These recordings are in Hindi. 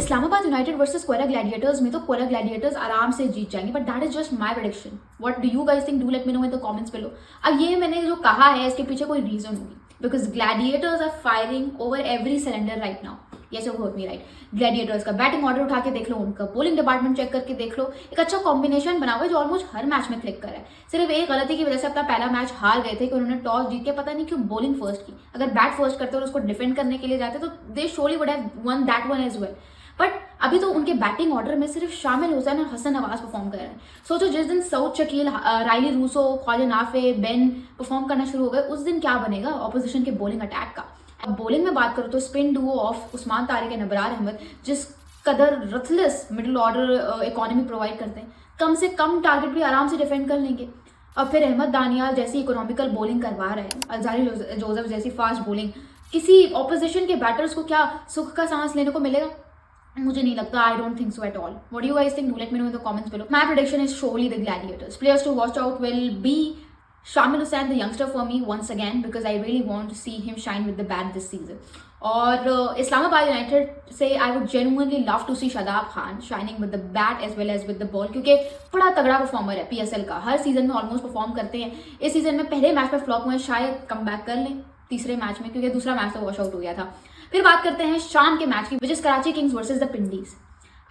इस्लामाबाद यूनाइटेड वर्सेस कोयला ग्लैडिएटर्स में तो कोयला ग्लैडिएटर्स आराम से जीत जाएंगे, but that is just my prediction. What do you guys think? Do let me know in the comments below. अब ये मैंने जो कहा है इसके पीछे कोई रीजन होगी, because Gladiators are firing over every cylinder right now. Yes you heard me right. Gladiators का बैटिंग ऑर्डर उठा के देख लो, उनका बॉलिंग डिपार्टमेंट चेक करके देख लो, एक अच्छा कॉम्बिनेशन बना हुआ है जो ऑलमोस्ट हर मैच में क्लिक कर रहा है. सिर्फ एक गलती की वजह से अपना पहला मैच हार गए थे कि उन्होंने टॉस जीत के पता नहीं क्यों बॉलिंग फर्स्ट की. अगर बैट फर्स्ट करते और उसको डिफेंड करने के लिए जाते तो they surely would have won that one as well. But अभी तो उनके बैटिंग ऑर्डर में सिर्फ शामिल हुसैन और हसन नवाज परफॉर्म कर रहे हैं. सोचो जिस दिन Saud Shakeel, Rilee Rossouw, Khawaja Nafay, Ben perform करना शुरू हो गए, उस दिन क्या बनेगा ऑपोजिशन के बॉलिंग अटैक का. अब बॉलिंग में बात करो तो spin duo of Usman Tariq and Abrar Ahmed जिस कदर ruthless middle order economy provide करते हैं, कम से कम टारगेट भी आराम से डिफेंड कर लेंगे. और फिर अहमद दानियाल जैसी इकोनॉमिकल बॉलिंग करवा रहे हैं, अलजारी जोसेफ जैसी फास्ट बॉलिंग, किसी ऑपोजिशन के बैटर्स को क्या सुख का सांस लेने को मिलेगा? मुझे नहीं लगता. I don't think so at all. What do you guys think? Do let me know in the comments below. My prediction is surely the Gladiators. Players to watch out will be Shamil Hussain, the youngster for me once again, because I really want to see him shine with the bat this season. और इस्लामाबाद यूनाइटेड से I would genuinely love to see Shadab Khan shining with the bat as well as with the ball, क्योंकि बड़ा तगड़ा परफॉर्मर है पीएसएल का. हर सीजन में ऑलमोस्ट परफॉर्म करते हैं. इस सीजन में पहले मैच में फ्लॉप हुए, शायद कम बैक कर लें तीसरे मैच में, क्योंकि दूसरा मैच तो वॉश आउट हो गया था. फिर बात करते हैं शाम के मैच की, which is Karachi Kings versus the Pindiz.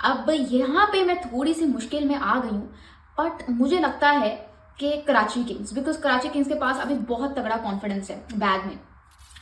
अब यहाँ पे मैं थोड़ी सी मुश्किल में आ गई हूँ, बट मुझे लगता है कि Karachi Kings, because Karachi Kings के पास अभी बहुत तगड़ा कॉन्फिडेंस है बैग में.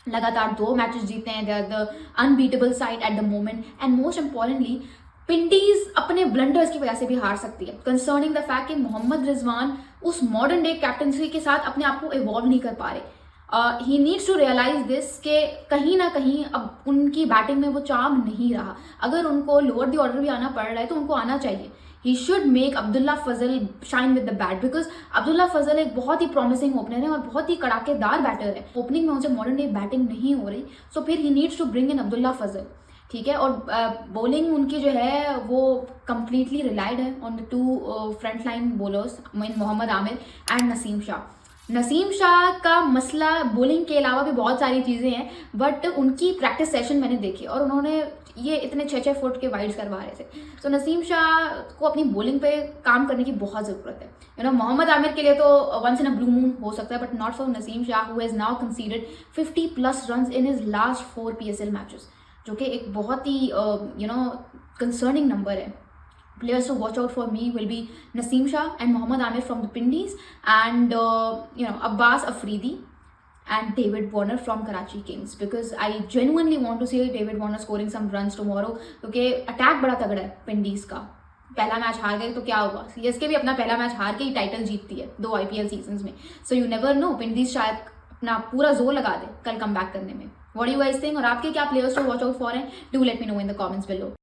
लगातार 2 मैचेस जीते हैं. They are the unbeatable side at the moment. And most importantly Pindiz अपने ब्लंडर्स की वजह से भी हार सकती है, कंसर्निंग द फैक्ट कि मोहम्मद रिजवान उस मॉडर्न डे कैप्टनसी के साथ अपने आप को इवॉल्व नहीं कर पा रहे. He needs to realise this कि कहीं ना कहीं अब उनकी बैटिंग में वो चार्म नहीं रहा. अगर उनको लोअर दी ऑर्डर भी आना पड़ रहा है तो उनको आना चाहिए. He should make Abdullah Fazal shine with the bat, because Abdullah Fazal एक बहुत ही प्रॉमिसिंग ओपनर है और बहुत ही कड़ाकेदार बैटर है. ओपनिंग में उनसे मॉडर्न डे बैटिंग नहीं हो रही, सो फिर ही needs to bring in Abdullah Fazal. ठीक है. और बॉलिंग उनकी जो है वो कम्प्लीटली रिलाइड है on the 2 front line bowlers, Mohammad Amir and Naseem Shah. Naseem Shah का मसला बॉलिंग के अलावा भी बहुत सारी चीज़ें हैं, बट उनकी प्रैक्टिस सेशन मैंने देखी और उन्होंने ये इतने 6-6 फुट के वाइड्स करवा रहे थे. तो नसीम शाह को अपनी बॉलिंग पे काम करने की बहुत ज़रूरत है. मोहम्मद आमिर के लिए तो once in a blue moon हो सकता है, but not for Naseem Shah who has now conceded 50+ runs in his last 4 PSL matches, जो कि एक बहुत ही कंसर्निंग नंबर है. Players to watch out for me will be Naseem Shah and Mohammad Amir from the Pindies, and Abbas Afridi and David Warner from Karachi Kings, because I genuinely want to see David Warner scoring some runs tomorrow, क्योंकि अटैक बड़ा तगड़ा है पिंडीज का. पहला मैच हार गए तो क्या होगा? सीएसके भी अपना पहला मैच हार के ही टाइटल जीतती है 2 IPL सीजन में. सो यू नेवर नो, पिंडीज शायद अपना पूरा जोर लगा दे कल कम बैक करने में. What do you guys think? और आपके क्या players to watch out for हैं? Do let me know in the comments below.